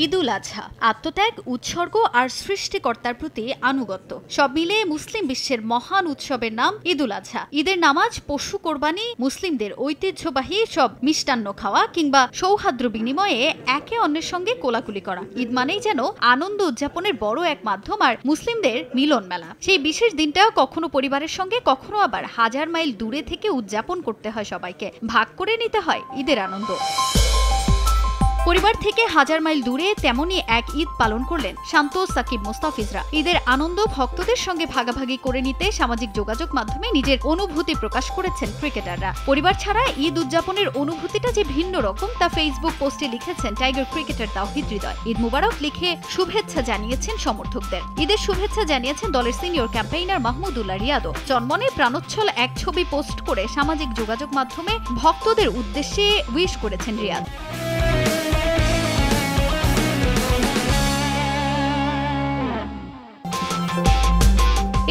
ঈদুল আজহা আত্মত্যাগ, উৎসর্গ আর সৃষ্টিকর্তার প্রতি আনুগত্য সব মিলে মুসলিম বিশ্বের মহান উৎসবের নাম ঈদুল আজহা। ঈদের নামাজ, পশু কোরবানি, মুসলিমদের ঐতিহ্যবাহী সব মিষ্টান্ন খাওয়া কিংবা সৌহার্দ্য বিনিময়ে একে অন্যের সঙ্গে কোলাকুলি করা। ঈদ মানেই যেন আনন্দ উদযাপনের বড় এক মাধ্যম আর মুসলিমদের মিলন মেলা। সেই বিশেষ দিনটা কখনো পরিবারের সঙ্গে, কখনো আবার হাজার মাইল দূরে থেকে উদযাপন করতে হয় সবাইকে, ভাগ করে নিতে হয় ঈদের আনন্দ। পরিবার থেকে হাজার মাইল দূরে তেমনই এক ঈদ পালন করলেন শান্ত, সাকিব, মোস্তাফিজরা। ঈদের আনন্দ ভক্তদের সঙ্গে ভাগাভাগি করে নিতে সামাজিক যোগাযোগ মাধ্যমে নিজের অনুভূতি প্রকাশ করেছেন ক্রিকেটাররা। পরিবার ছাড়া ঈদ উদযাপনের অনুভূতিটা যে ভিন্ন রকম তা ফেসবুক পোস্টে লিখেছেন টাইগার ক্রিকেটার তাওহিদ হৃদয়। ঈদ মুবারক লিখে শুভেচ্ছা জানিয়েছেন সমর্থকদের। ঈদের শুভেচ্ছা জানিয়েছেন দলের সিনিয়র ক্যাম্পেইনার মাহমুদুল্লাহ রিয়াদও। জন্মনে প্রাণোচ্ছল এক ছবি পোস্ট করে সামাজিক যোগাযোগ মাধ্যমে ভক্তদের উদ্দেশ্যে উইশ করেছেন রিয়াদ।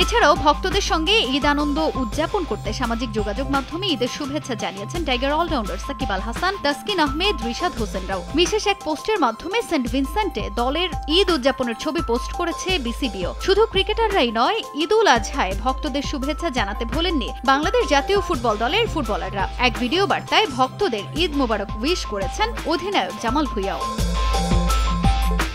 এছাড়াও ভক্তদের সঙ্গে ঈদ আনন্দ উদযাপন করতে সামাজিক যোগাযোগ মাধ্যমে ঈদের শুভেচ্ছা জানিয়েছেন টাইগার অলরাউন্ডার সাকিব আল হাসান, তাসকিন আহমেদ, রিশাদ হোসেনরাও। বিশেষ এক পোস্টের মাধ্যমে সেন্ট ভিনসেন্টে দলের ঈদ উদযাপনের ছবি পোস্ট করেছে বিসিবিও। শুধু ক্রিকেটাররাই নয়, ঈদুল আজহায় ভক্তদের শুভেচ্ছা জানাতে ভোলেননি বাংলাদেশ জাতীয় ফুটবল দলের ফুটবলাররা। এক ভিডিও বার্তায় ভক্তদের ঈদ মোবারক উইশ করেছেন অধিনায়ক জামাল ভুঁইয়াও।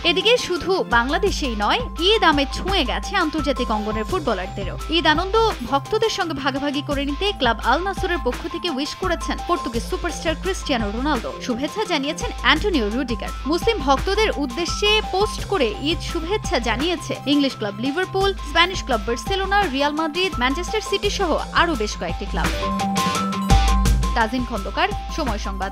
এদিকে শুধু বাংলাদেশেই নয়, ঈদ আমেজ ছুঁয়ে গেছে আন্তর্জাতিক অঙ্গনের ফুটবলারদেরও। ঈদ আনন্দ ভক্তদের সঙ্গে ভাগাভাগি করে নিতে ক্লাব আল নাসরের পক্ষ থেকে উইশ করেছেন পর্তুগিজ সুপারস্টার ক্রিস্টিয়ানো রোনালদো। শুভেচ্ছা জানিয়েছেন অ্যান্টোনিও রুডিগার। মুসলিম ভক্তদের উদ্দেশ্যে পোস্ট করে ঈদ শুভেচ্ছা জানিয়েছে English club Liverpool, Spanish club Barcelona, Real Madrid, Manchester city সহ আরও বেশ কয়েকটি ক্লাব। তাজিন খন্দকার, সময় সংবাদ।